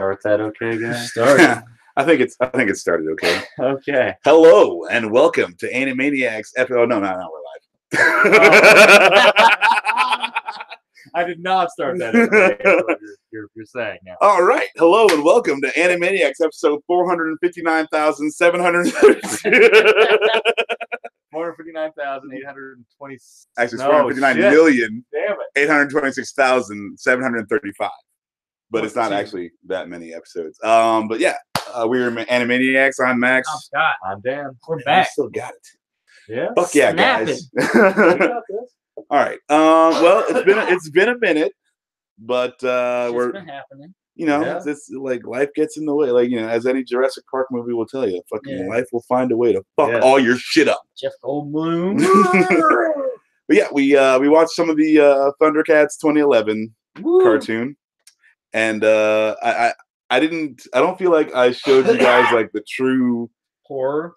Start that okay, guys? Start. I think it started okay. Okay. Hello and welcome to Anime-Niacs episode. Oh, no, we're live. I did not start that okay. That's what you're saying now. All right. Hello and welcome to Anime-Niacs episode 459,732. 459,820. Actually, it's 459,826,735. But it's not actually that many episodes. But yeah, we're Anime-Niacs. I'm Max. I'm Scott. I'm Dan. We're back. We still got it. Yeah. Fuck yeah, Snap guys. We got this. All right. Well, it's been a minute, but It's been happening. you know, Yeah. it's like life gets in the way. Like, you know, as any Jurassic Park movie will tell you, fucking life will find a way to fuck all your shit up. Jeff Goldblum. But yeah, we watched some of the Thundercats 2011 cartoon, and I don't feel like I showed you guys like the true Horror.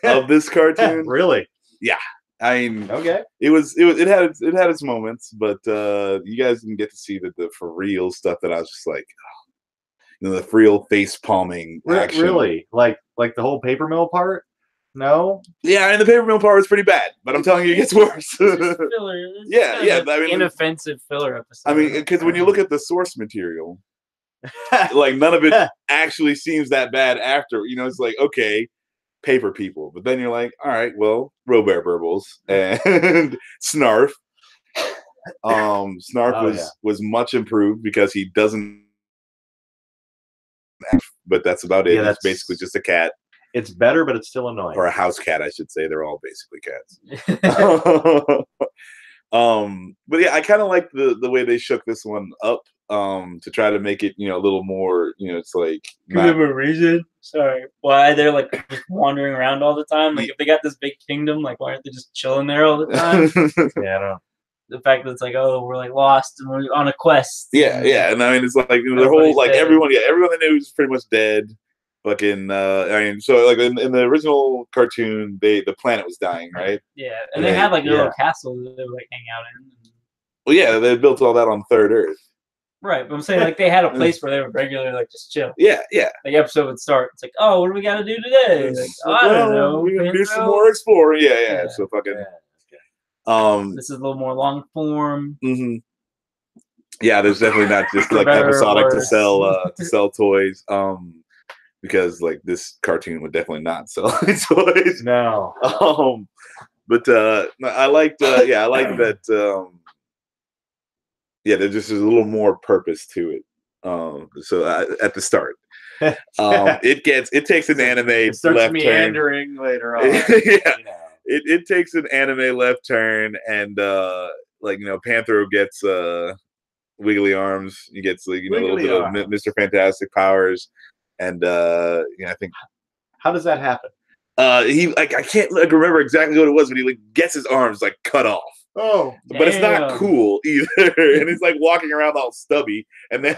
of this cartoon. Really? Yeah. I mean, Okay. it had its moments, but you guys didn't get to see the for real stuff that I was just like, the for real face palming action. Really? Like the whole paper mill part? No. Yeah, and the paper mill part was pretty bad, but I'm telling you, it gets worse. It's just filler. It's Yeah, kind yeah, of I mean, inoffensive filler episode. I mean, because when you look at the source material, like none of it actually seems that bad after. You know, it's like, okay, paper people, but then you're like, all right, well, Robert Burbles and Snarf. Snarf was much improved because he doesn't, but that's about it. Yeah, It's basically just a cat. It's better, but it's still annoying. Or a house cat, I should say. They're all basically cats. But yeah, I kind of like the way they shook this one up to try to make it, a little more, it's like Give them a reason. Sorry. Why they're like just wandering around all the time? Like if they got this big kingdom, like why aren't they just chilling there all the time? Yeah, I don't know. The fact that it's like, oh, we're like lost and we're on a quest. Yeah, and I mean it's like the whole like everyone they knew was pretty much dead. Fucking I mean, so like in the original cartoon, the planet was dying, right? Yeah, and they had like a little castle that they would like hang out in. Well, yeah, they built all that on Third Earth. Right, but I'm saying like they had a place where they would regularly like just chill. Yeah. Like episode would start. It's like, oh, what do we got to do today? Like, I don't know. We're gonna do some more exploring. Yeah. So fucking. This is a little more long form. Mm-hmm. Yeah, there's definitely not just like episodic to sell toys. Because like this cartoon would definitely not sell toys. No. But I liked that. There just is a little more purpose to it. So at the start, it takes an anime it starts left meandering turn. Later on. It takes an anime left turn, and Panthro gets wiggly arms. He gets a little bit of Mr. Fantastic powers. And I think, how does that happen? He I can't remember exactly what it was, but he gets his arms cut off. Oh, but it's not cool either. And he's walking around all stubby, and then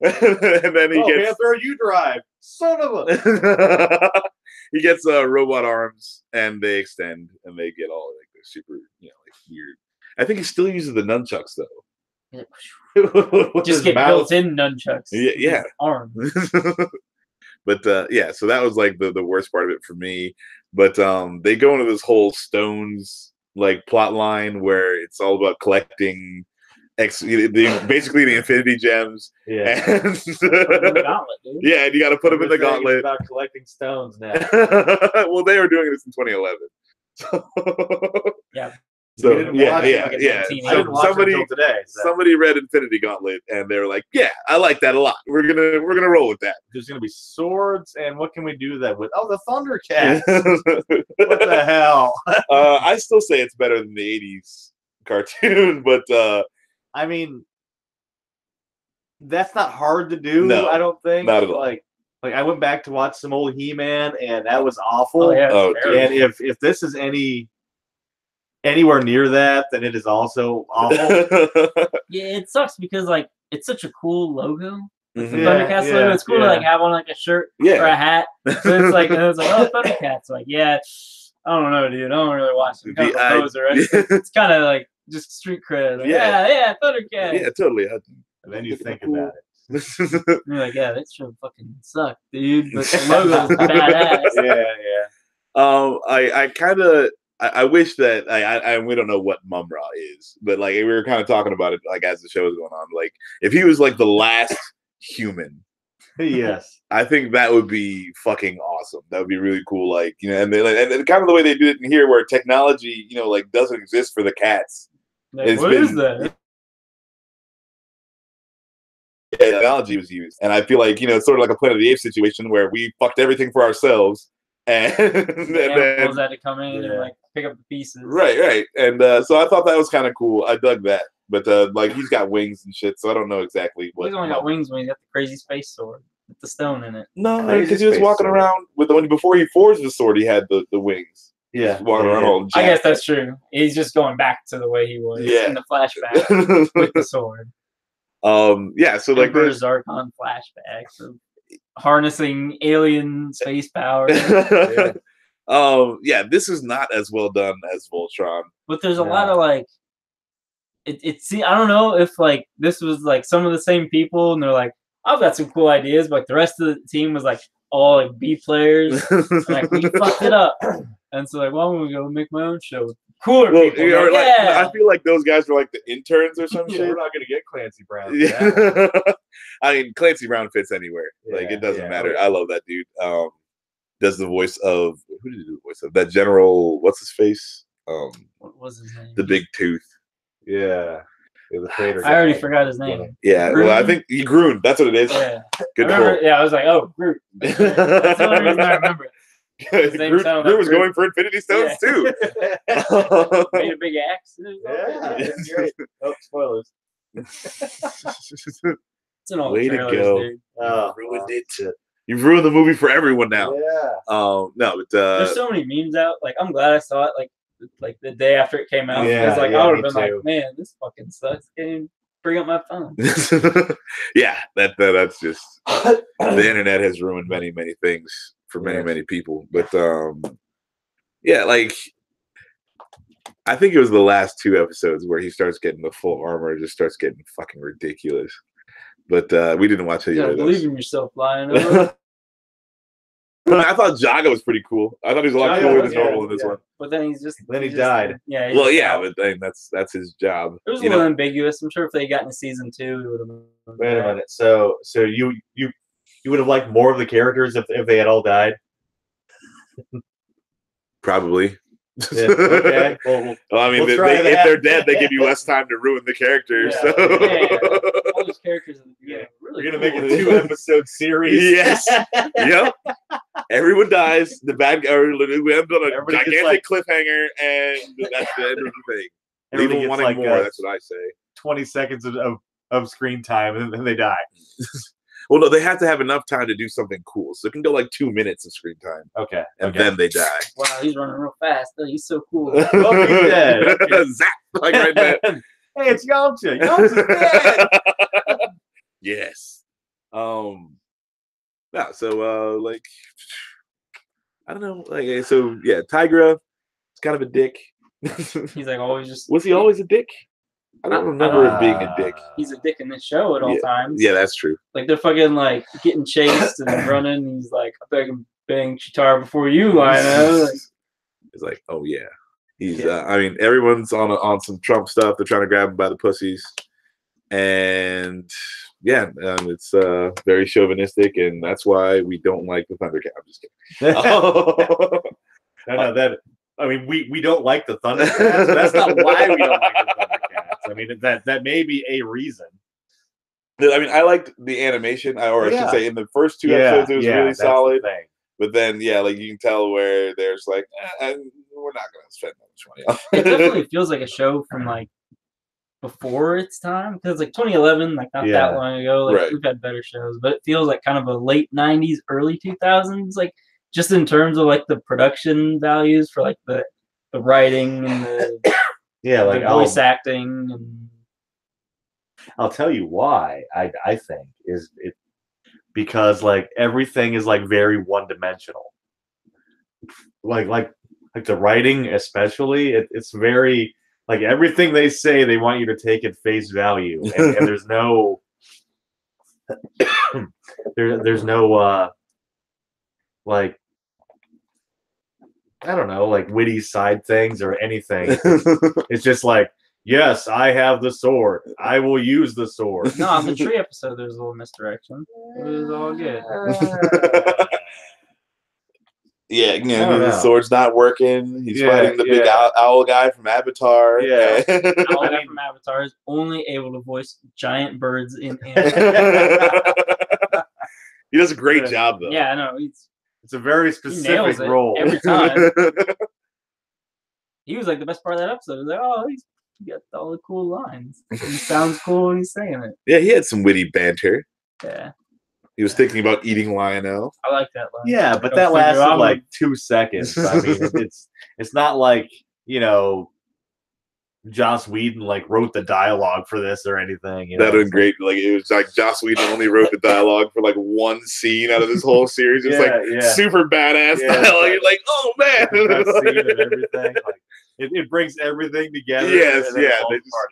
and then he gets Panther, you drive, son of a. He gets robot arms, and they extend, and they get all the super weird. I think he still uses the nunchucks though. Just get built-in nunchucks. Yeah. Arm. But so that was the worst part of it for me. But they go into this whole stones plot line where it's all about collecting basically the Infinity Gems. Yeah. And the gauntlet, dude. Yeah, and you got to put them in the gauntlet. About collecting stones now. Well, they were doing this in 2011. Yeah. So I didn't watch somebody until today. Somebody read Infinity Gauntlet and they were like, "Yeah, I like that a lot. We're gonna roll with that." There's gonna be swords, and what can we do that with? Oh, the Thundercats! What the hell? I still say it's better than the '80s cartoon, but I mean, that's not hard to do. No, I don't think. Not at all. Like I went back to watch some old He-Man, and that was awful. Oh, yeah, and if this is anywhere near that, then it is also awful. Yeah, it sucks because it's such a cool logo. The Mm-hmm. Thundercats logo. It's cool to have on a shirt or a hat. So it's oh, Thundercats. I don't know, dude. I don't really watch them. Kind of a poser. It's kind of just street cred. Yeah, Thundercats. Yeah, totally. And then you think about it. You're like, yeah, that show fucking sucked, dude. But the logo is badass. Yeah. I kind of I wish that I we don't know what Mumra is, but like we were kind of talking about it like as the show was going on. Like if he was like the last human, Yes, I think that would be fucking awesome. That would be really cool. Like and kind of the way they do it in here, where technology like doesn't exist for the cats. Like, what is that? Yeah, technology was used, and I feel like it's sort of like a Planet of the Apes situation where we fucked everything for ourselves. And animals had to come in and like pick up the pieces. Right. And so I thought that was kind of cool. I dug that. But like he's got wings and shit, so I don't know exactly what. He's only got wings when he's got the crazy space sword with the stone in it. No, because he was walking around with before he forged the sword, he had the wings. Yeah, walking around all I guess that's true. He's just going back to the way he was in the flashback with the sword. Yeah, so like there's Zarkon flashbacks of harnessing alien space power. Yeah, this is not as well done as Voltron. But there's a lot of like I don't know if like this was like some of the same people and they're like, I've got some cool ideas, but like, the rest of the team was like all like B players. And, like we fucked it up. And so like, well, I'm gonna go make my own show. Cooler people. Like, I feel like those guys were like the interns or some shit. We're not gonna get Clancy Brown. Yeah. I mean, Clancy Brown fits anywhere. Like it doesn't matter. I love that dude. Does the voice of who did he do the voice of? That general, what's his face? What was his name? The big tooth. Yeah. The creator. I already forgot his name. Yeah, Groon? well, I think Groon. That's what it is. Yeah. Good call. Yeah, I was like, oh, Groot. That's the only reason I remember it. Groot was going for Infinity Stones too. Made a big axe. Yeah, great. Oh, spoilers. It's an old way trailers, to go. Dude. Ruined it. You've ruined the movie for everyone now. Yeah. No, but there's so many memes out. Like, I'm glad I saw it. Like the day after it came out. Yeah, because like I would have been too. like, man, this fucking sucks. Can't even bring up my phone. Yeah, that's just the internet has ruined many things for many people. But yeah, like I think it was the last 2 episodes where he starts getting the full armor, just starts getting fucking ridiculous. But we didn't watch it. You believe in yourself, Lion. I thought Jaga was pretty cool. I thought he was a lot cooler than normal in this one. But then he died. Yeah. Well, yeah, but then that's his job. It was a little ambiguous. I'm sure if they got into season 2, it would have. Wait a minute. So you would have liked more of the characters if they had all died? Probably. Yeah, okay. Well, I mean, if they're dead, they give you less time to ruin the characters. Yeah. So. Yeah. All those characters. Really You're gonna make a 2-episode series. Yes. Yep. Everyone dies. The bad guy. We end on a gigantic cliffhanger, and that's the end of the thing. Leave wanting more. That's what I say. 20 seconds of screen time, and then they die. Well, no, they have to have enough time to do something cool. So it can go like 2 minutes of screen time. Okay. And then they die. Wow, he's running real fast. Oh, he's so cool. Well, he's dead. Okay. Zap! Like right there. Hey, it's Yamcha. Yamcha's dead. Yes. Yeah, so like I don't know. Like so yeah, Tigra is kind of a dick. He's like always just was he always a dick? I don't remember him being a dick. He's a dick in this show at all times. Yeah, that's true. Like they're fucking like getting chased and running. And he's like, I bet I can bang Chitara before you, Lino. It's like, oh yeah. He's I mean, everyone's on some Trump stuff. They're trying to grab him by the pussies. And yeah, it's very chauvinistic, and that's why we don't like the Thundercats. I'm just kidding. No, that I mean, we don't like the Thundercats. That's not why we don't like the Thundercats. I mean, that may be a reason. I mean, I liked the animation, or I should say, in the first 2 episodes, it was really solid. But then, yeah, like you can tell where there's like, we're not going to spend that much money on it. Definitely feels like a show from like before its time, because like 2011, like not that long ago, like we've had better shows, but it feels like kind of a late 90s, early 2000s, like just in terms of like the production values for like the writing and the like the voice acting. And I'll tell you why I think is it because like everything is like very one-dimensional. Like the writing especially, it's very like everything they say they want you to take at face value, and there's no there's no like I don't know, like witty side things or anything. It's just like, yes, I have the sword. I will use the sword. No, on the tree episode, there's a little misdirection. It was all good. Yeah, I don't the know. sword's not working. He's Yeah, fighting the big yeah. owl guy from Avatar. Yeah. All guy from Avatar is only able to voice giant birds in anime. He does a great job, though. Yeah, I know. It's a very He specific nails it role. every time. He was like the best part of that episode. He was like, oh, he got all the cool lines. He sounds cool when he's saying it. Yeah, he had some witty banter. Yeah. He was thinking about eating Lionel. I like that line. Yeah, but Go that figure lasted out. like 2 seconds. I mean, it's not like, you know, Joss Whedon like wrote the dialogue for this or anything. You know? That would been great. Like it was like Joss Whedon only wrote the dialogue for like one scene out of this whole series. It's super badass dialogue. You're like, oh man, that scene and everything. Like it brings everything together. Yes, and then it falls apart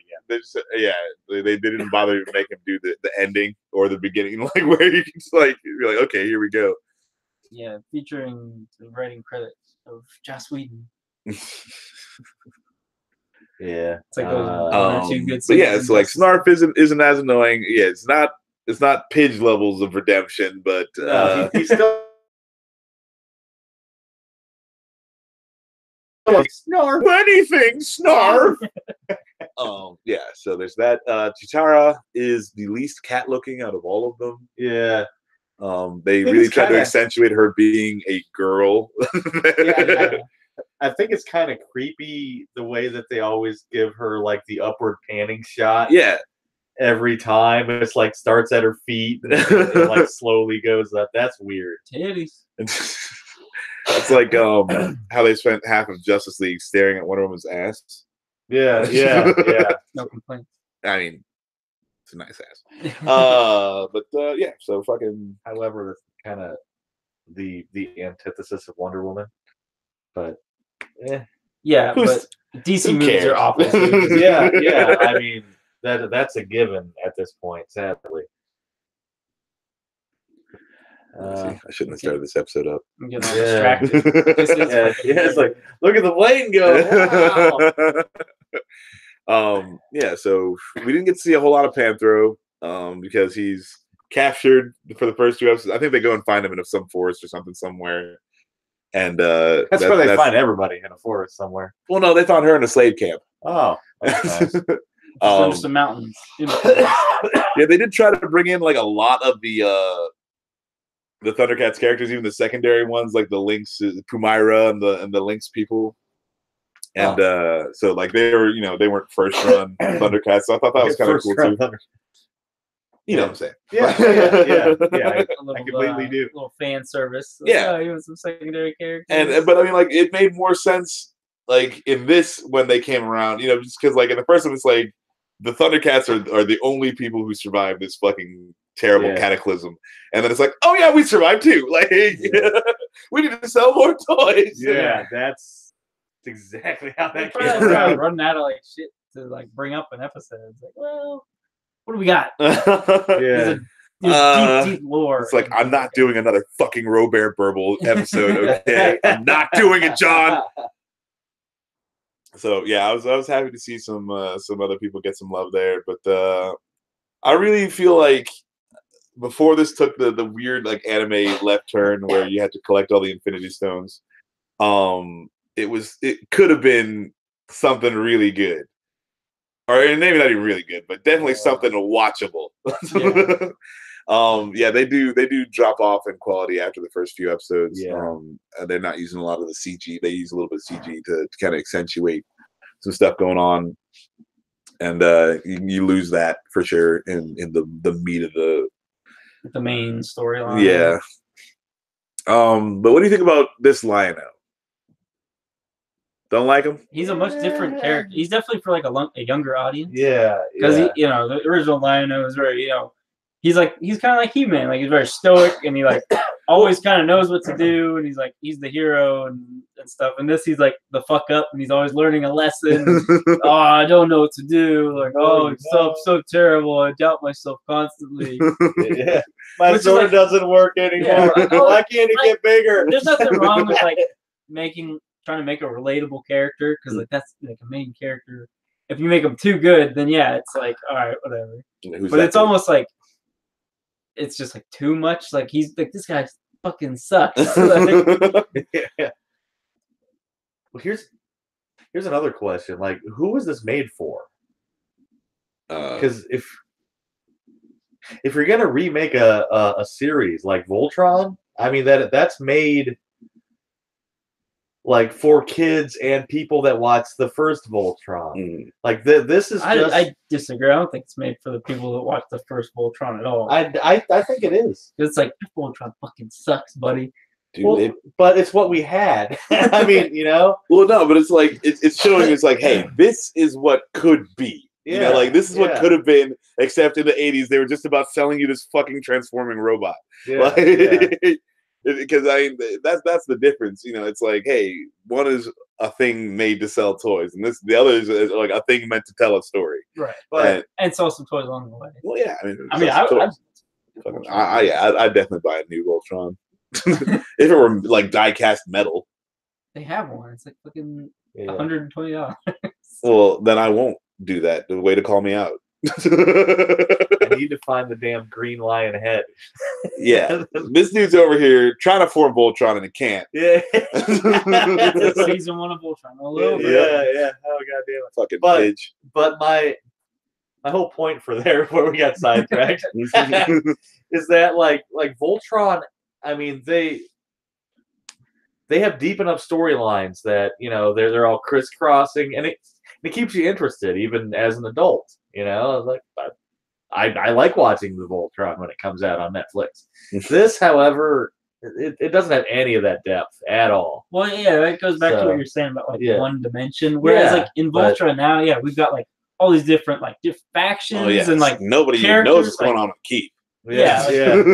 again. They didn't bother to make him do the ending or the beginning, like where you can just like be like, okay, here we go. Yeah, featuring the writing credits of Joss Whedon. Yeah, it's like those one or two good. But yeah, it's like Snarf isn't as annoying. Yeah, it's not Pidge levels of redemption, but he's still. Snarf anything, Snarf. Yeah, so there's that. Chitara is the least cat looking out of all of them. Yeah. They really tried to accentuate her being a girl. Yeah. I think it's kind of creepy the way that they always give her like the upward panning shot. Yeah. Every time it's like starts at her feet and it like slowly goes up. That's weird. Titties. It's like how they spent half of Justice League staring at Wonder Woman's ass. Yeah. No complaints. I mean, it's a nice ass. But yeah, so fucking. However, that's kind of the antithesis of Wonder Woman. But yeah, but DC movies are awful. yeah. I mean, that's a given at this point, sadly. I shouldn't have started this episode up. I'm getting all distracted. It's like, look at the plane go. Wow. Yeah, so we didn't get to see a whole lot of Panthro because he's captured for the first 2 episodes. I think they go and find him in some forest or something somewhere. And that's where they find everybody, in a forest somewhere. Well, no, they found her in a slave camp. Oh, that's nice. Under some mountains. Yeah, they did try to bring in like a lot of the Thundercats characters, even the secondary ones, like the Lynx, Pumaira, and the Lynx people. And so like they were, they weren't first run Thundercats. So I thought that was kind of cool too. You know what I'm saying? Yeah. I completely do. A little fan service. Yeah, even some secondary characters. But I mean, like it made more sense, like in this when they came around, just because like in the first one it's like the Thundercats are the only people who survived this fucking terrible cataclysm, and then it's like, oh yeah, we survived too. Like we need to sell more toys. Yeah, that's exactly how that came around. Running out of like shit to like bring up an episode. It's like, well. What do we got? Yeah. Deep lore. It's like, I'm not doing another fucking Robert Burble episode, okay? I'm not doing it, John. So yeah, I was happy to see some other people get some love there, but I really feel like before this took the weird like anime left turn where you had to collect all the Infinity Stones, it could have been something really good. Or maybe not even really good, but definitely something watchable. They do drop off in quality after the first few episodes. And they're not using a lot of the CG. They use a little bit of CG to kind of accentuate some stuff going on, and you lose that for sure in the meat of the main storyline. Yeah. But what do you think about this Lionel? Don't like him? He's a much different character. He's definitely for like a younger audience. Yeah, because the original Lionel was very, he's kind of like He-Man. Like he's very stoic and he like always kind of knows what to do, and he's the hero and stuff. And this, he's like the fuck up, and he's always learning a lesson. Oh, I don't know what to do. Like, I'm so terrible. I doubt myself constantly. Yeah. My sword doesn't work anymore. Why can't it get bigger? There's nothing wrong with like trying to make a relatable character, because like that's like a main character. If you make them too good, then yeah, it's like, all right, whatever. But it's almost like it's just like too much. Like he's like, this guy fucking sucks. Yeah. Well, here's another question. Like, who was this made for? Because if you're gonna remake a series like Voltron, I mean that's made like for kids and people that watch the first Voltron. Like this is. I disagree. I don't think it's made for the people that watch the first Voltron at all. I think it is. It's like, Voltron fucking sucks, buddy. Dude, well, but it's what we had. I mean, you know. Well, no, but it's like it's showing. It's like, hey, this is what could be. Yeah, you know, like this is what could have been. Except in the '80s, they were just about selling you this fucking transforming robot. Yeah. Because I mean, that's the difference. You know, it's like, hey, one is a thing made to sell toys, and the other is like a thing meant to tell a story. Right. But and sell some toys along the way. Well, yeah. I'd definitely buy a new Voltron. If it were like die-cast metal. They have one. It's like fucking $120. Well, then I won't do that. The way to call me out. I need to find the damn green lion head. Yeah, this dude's over here trying to form Voltron and it can't. Yeah, it's season 1 of Voltron. Yeah. Oh goddamn it, fucking bitch. But my whole point for there, where we got sidetracked, is that like Voltron. I mean, they have deep enough storylines that, you know, they're all crisscrossing, and it keeps you interested even as an adult. You know, like I like watching the Voltron when it comes out on Netflix. This, however, it doesn't have any of that depth at all. Well, yeah, that goes back to what you're saying about like one dimension. Whereas like in Voltron now, we've got like all these different factions and like nobody even knows what's going on with Keith. There'll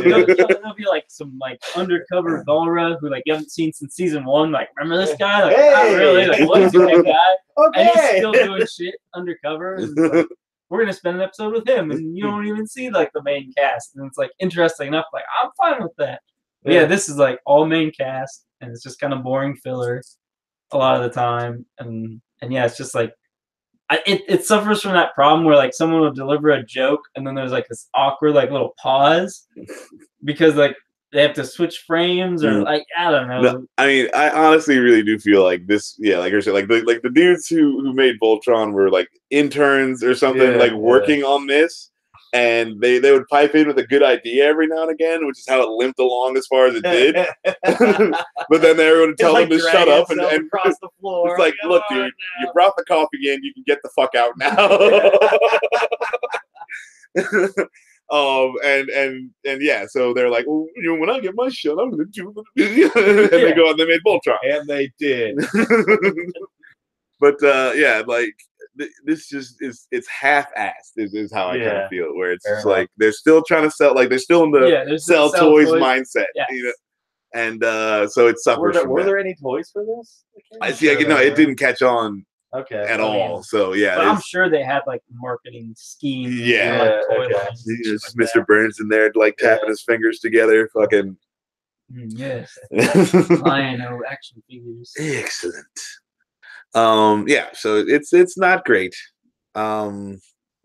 be like some like undercover Valra who like you haven't seen since season 1. Like, remember this guy? Like, not really. Like, what is that guy? Okay. And he's still doing shit undercover. And it's like, we're gonna spend an episode with him, and you don't even see like the main cast. And it's like interesting enough. Like, I'm fine with that. But yeah, this is like all main cast, and it's just kind of boring filler a lot of the time. And yeah, it's just like. It suffers from that problem where like someone will deliver a joke and then there's like this awkward like little pause because like they have to switch frames or like I don't know. No, I mean, I honestly really do feel like this. Yeah, like I said, like the dudes who made Voltron were like interns or something, working on this. And they would pipe in with a good idea every now and again, which is how it limped along as far as it did. But then they would tell them to shut up and across the floor. It's like, look, dude, you brought the coffee in. You can get the fuck out now. And yeah, so they're like, well, you know, when I get my shot, I'm gonna do. And they go and they made Voltron, and they did. But yeah, like. This just it's half-assed is how I kind of feel, where it's just like they're still trying to sell, like they're still in the sell toys mindset, you know, and so it suffers. Were there any toys for this? I see. It didn't catch on at all. So yeah, but I'm sure they had like marketing schemes. Yeah, just Mr. Burns in there like tapping his fingers together, fucking. Yes, Lion-O action figures. Excellent. Yeah, so it's not great. All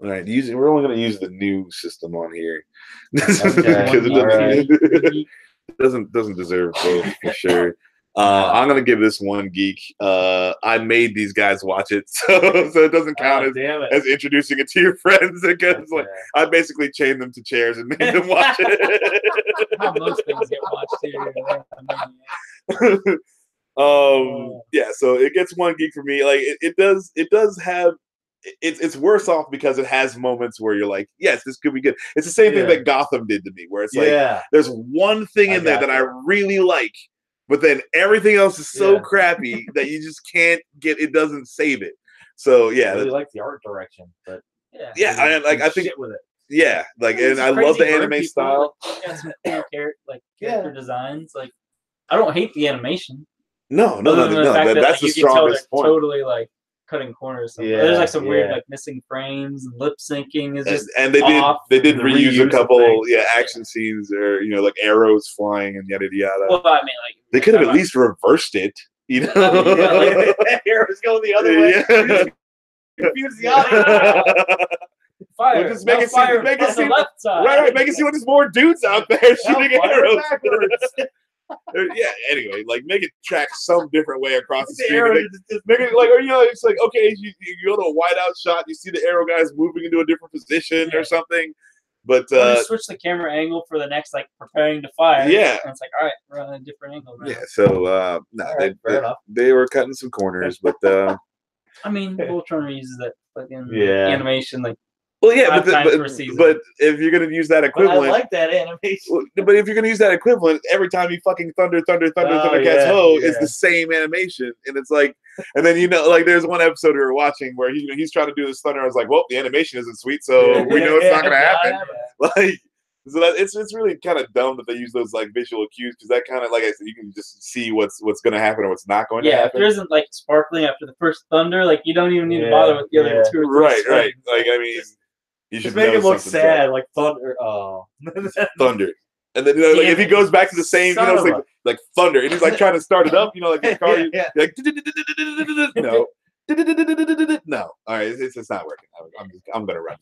right, we're only going to use the new system on here because it doesn't deserve both for sure. I'm going to give this one geek. I made these guys watch it, so it doesn't count as introducing it to your friends, because like I basically chained them to chairs and made them watch it. How most things get watched here. Yeah, so it gets one geek for me. Like it does have it's worse off because it has moments where you're like, yes, this could be good. It's the same thing that Gotham did to me, where it's like there's one thing in there that I really like, but then everything else is so crappy that you just can't get, it doesn't save it. So yeah, I really like the art direction, but I think shit with it. Yeah, like, There's and I crazy love the bird anime people, style. Like, they got some cool character designs. Like, I don't hate the animation. No, Other than the fact that that's like, the you can tell they're strongest point. totally like cutting corners. There's like some weird like missing frames and lip syncing is just And they off. did The reuse a reuse of couple things. action scenes, or like arrows flying and yada yada. Well, I mean, like They could have at least reversed it, you know. Arrows going the other way. Yeah. Confuse the audience. Fire. Well, just make it fire seem, make it on seem the left side. right. Make it seem like there's more dudes out there shooting fire arrows. backwards. Yeah. Anyway, like make it track some different way across the The screen. arrow Make it like, or it's like, okay, you go to a whiteout shot, you see the arrow guys moving into a different position or something. But or just switch the camera angle for the next like preparing to fire. Yeah. And it's like, all right, we're on a different angle now. Yeah. So no, they were cutting some corners, but I mean, Voltron reuses that fucking animation like. Well, yeah, but if you're gonna use that equivalent, I like that animation. But if you're gonna use that equivalent, every time you fucking Thundercats ho is the same animation, and it's like, and then like there's one episode we were watching where he's trying to do this thunder. I was like, well, the animation isn't sweet, so we know it's not gonna happen. Like, so it's really kind of dumb that they use those like visual cues, because that kind of, like I said, you can just see what's gonna happen or what's not going to happen. Yeah, if there isn't like sparkling after the first thunder, like you don't even need to bother with the other 2 or 3. Right. Like, I mean. You should make it look sad, like thunder. Oh, thunder, and then like, if he goes back to the same, it's like thunder, and he's like trying to start it up, like the car, like no, no. All right, it's not working. I'm gonna run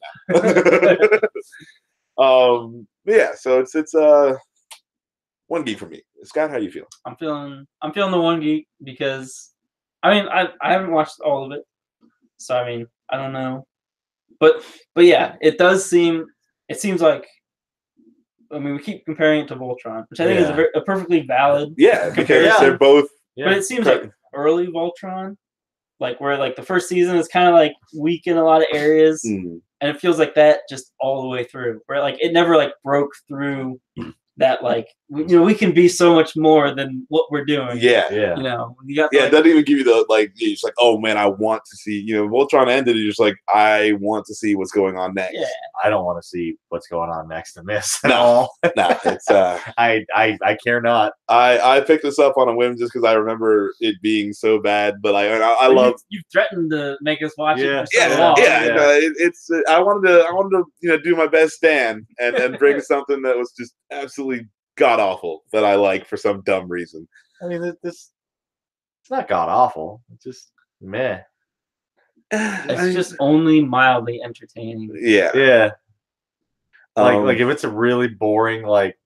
now. Yeah. So it's 1 geek for me. Scott, how you feel? I'm feeling the 1 geek because I mean I haven't watched all of it, so I mean I don't know. But yeah, it seems like, I mean, we keep comparing it to Voltron, which I think is a perfectly valid because they're both. Yeah. But it seems like early Voltron, like where like the first season is kind of like weak in a lot of areas, and it feels like that just all the way through, where like it never like broke through that, like we can be so much more than what we're doing. Yeah. You got it doesn't even give you the like. It's like, oh man, I want to see. Voltron ended. You're just like, I want to see what's going on next. Yeah. I don't want to see what's going on next in this. No, it's I care not. I picked this up on a whim just because I remember it being so bad. But I love. You threatened to make us watch it. For so long. long. It's I wanted to do my best stand and bring something that was just absolutely god awful that I like for some dumb reason. I mean, it's not god awful. It's just meh. It's just only mildly entertaining. Yeah. Like if it's a really boring, like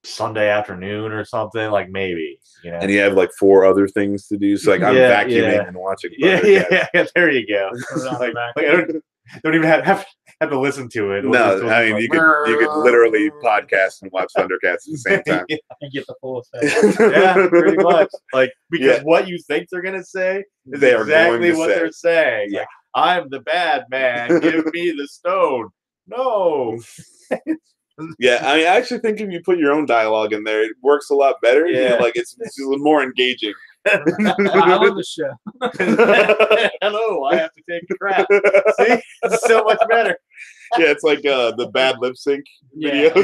Sunday afternoon or something, like maybe and you have like 4 other things to do, so like I'm vacuuming and watching Thundercats. There you go. like I don't even have to listen to it. No, I mean, you could literally podcast and watch Thundercats at the same time and get the full effect. Yeah, pretty much. Like, because what you think they're gonna say is exactly what they're saying. Yeah. Like, I'm the bad man. Give me the stone. No. Yeah, I mean, I actually think if you put your own dialogue in there, it works a lot better. Yeah. Like it's more engaging. I love the show. Hello, I have to take a crap. See, it's so much better. Yeah, it's like the bad lip sync videos.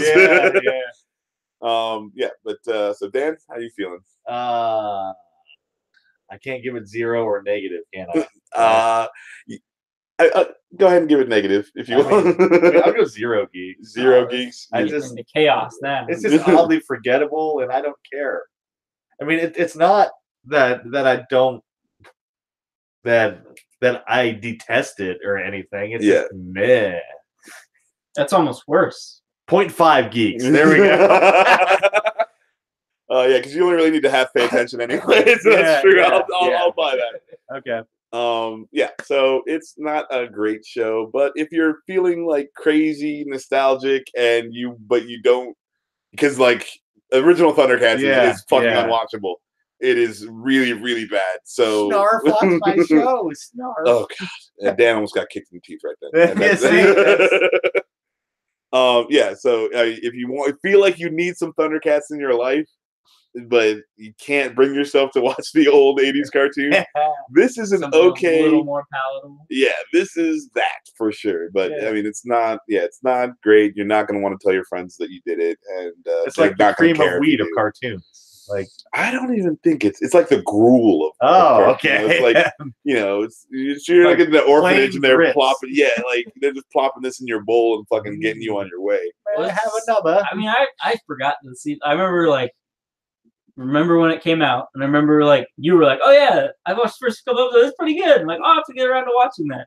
But so Dan, how you feeling? I can't give it 0 or negative, can I? Go ahead and give it negative if you want. I'll go 0 geeks. 0 geeks. I just the chaos now. It's just oddly forgettable, and I don't care. I mean, it's not that I don't that I detest it or anything. It's just meh. That's almost worse. 0.5 geeks. There we go. Yeah, because you only really need to half pay attention anyway. So that's true. I'll buy that. Okay. So it's not a great show, but if you're feeling like crazy nostalgic but you don't, because like original Thundercats is fucking unwatchable. It is really, really bad. So Snarf, watch my show. Snarf. Oh god, and Dan almost got kicked in the teeth right then. So if you feel like you need some Thundercats in your life, but you can't bring yourself to watch the old 80s cartoon. This is an Something okay. a little more palatable. Yeah, this is that for sure. But Yeah. I mean, it's not. Yeah, it's not great. You're not going to want to tell your friends that you did it, and It's like the cream of wheat of cartoons. Like I don't even think it's like the gruel of. Oh, of cartoons. okay. It's like you're like in the orphanage and they're grits. plopping. Yeah, like they're just plopping this in your bowl and fucking getting you on your way. Well, have another. I mean, I forgot to see. I remember when it came out, and I remember like you were like, "Oh yeah, I watched the first couple episodes. It's pretty good." I'm like, "Oh, I have to get around to watching that."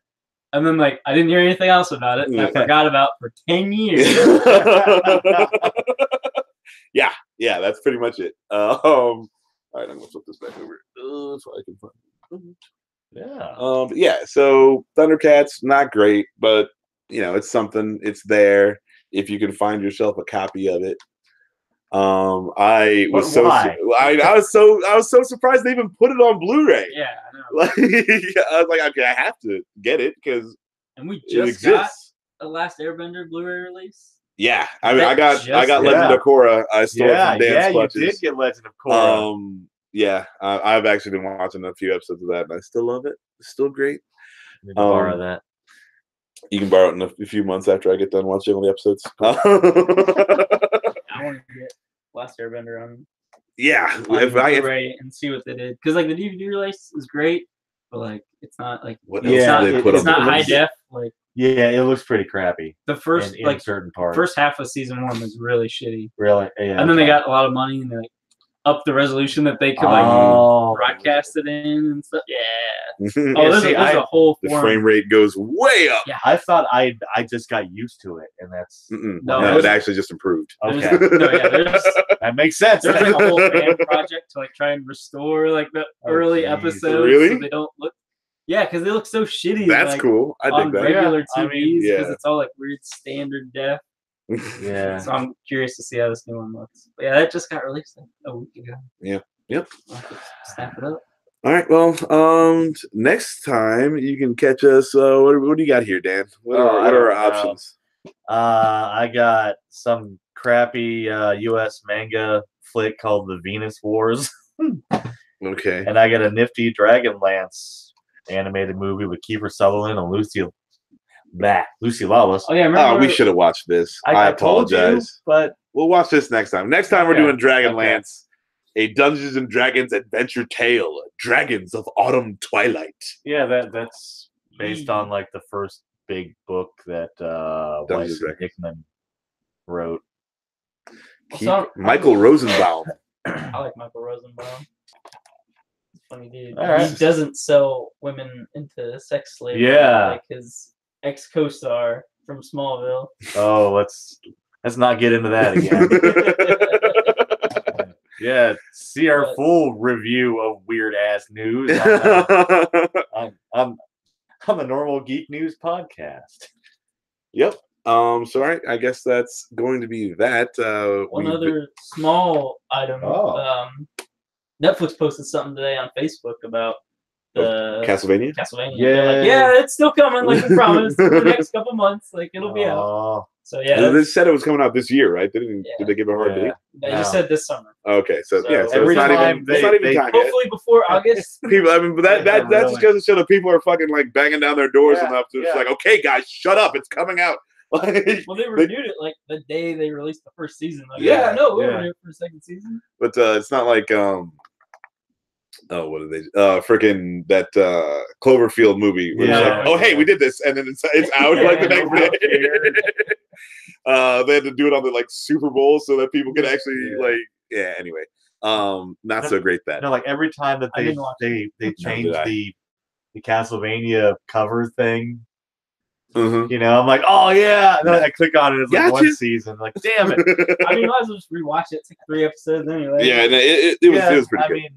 And then like I didn't hear anything else about it. And I forgot about for 10 years. yeah, that's pretty much it. All right, I'm gonna flip this back over so I can find it. Yeah. So Thundercats, not great, but it's something. It's there if you can find yourself a copy of it. I was so surprised they even put it on Blu-ray. Yeah, I know. Like I was like, okay, I have to get it because we just got a Last Airbender Blu-ray release. Yeah, I mean, I got Legend of Korra. I stole it from Dan's Clutches. You did get Legend of Korra. Yeah, I've actually been watching a few episodes of that, and I still love it. It's still great. Need to borrow that. You can borrow it in a few months after I get done watching all the episodes. I want to get Last Airbender on Blu-ray and see what they did, because like the DVD release is great, but like it's not like it's not high def. Like it looks pretty crappy. The first in certain parts. First half of season 1 was really shitty. Really, yeah. And then they got a lot of money and they like upped the resolution that they could broadcast it in and stuff. Yeah. There's a whole the frame rate goes way up. Yeah, I thought I just got used to it, and that's no, it actually just improved. Okay, that makes sense. There's like a whole fan project to like try and restore like the early episodes. Really? So they don't look. Yeah, because they look so shitty. That's like, cool. I dig on that. regular TVs because it's all like weird standard def. Yeah. So I'm curious to see how this new one looks. But yeah, that just got released like a week ago. Yeah. Yep. Snap it up. All right. Well, next time you can catch us. What do you got here, Dan? What are our options? I got some crappy U.S. manga flick called The Venus Wars. Okay. And I got a nifty Dragonlance animated movie with Kiefer Sutherland and Lucy Lawless. Oh yeah, we should have watched this. I apologize, but we'll watch this next time. Next time we're doing Dragonlance, a Dungeons and Dragons adventure tale, Dragons of Autumn Twilight. Yeah, that's based on like the first big book that Weiss Hickman wrote. Michael Rosenbaum. I like Michael Rosenbaum. Funny dude. Right. He doesn't sell women into sex slavery like his ex-co-star from Smallville. Oh, let's not get into that again. Yeah, see our full review of weird ass news. I'm the Normal Geek News podcast. Yep. So all right, I guess that's going to be that. One other small item. Netflix posted something today on Facebook about the Castlevania. Yeah, it's still coming, like we promised, in the next couple months. Like it'll be out. So yeah, they said it was coming out this year, right? Did they give a hard date? They just said this summer. Okay, so it's every not time even time yet. Hopefully before August. People, I mean, but that just goes to show that people are fucking like banging down their doors enough to just like, okay, guys, shut up, it's coming out. Well, they reviewed it like the day they released the first season. Like, we're ready for a second season. But it's not like what are they? Freaking that Cloverfield movie. Where it's like, oh hey, we did this, and then it's out like the next day. They had to do it on the like Super Bowl so that people could actually Anyway, not so great that. No, like every time that they change the Castlevania cover thing. Mm-hmm. I'm like, oh yeah, and then I click on it. It's like one season. Like, damn it! I mean, might as well just rewatch it. It's like 3 episodes anyway. Yeah, and it was pretty good. I mean,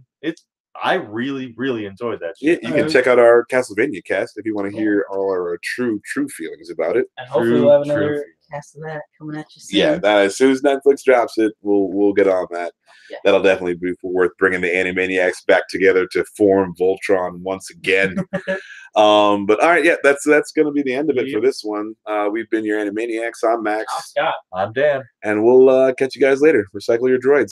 I really, really enjoyed that shit. Yeah, you can check out our Castlevania cast if you want to hear all our true feelings about it. And hopefully we'll have another cast of that coming at you soon. Yeah, as soon as Netflix drops it, we'll get on that. Yeah. That'll definitely be worth bringing the Anime-Niacs back together to form Voltron once again. But all right, that's going to be the end of it for this one. We've been your Anime-Niacs. I'm Max. I'm Scott. I'm Dan. And we'll catch you guys later. Recycle your droids.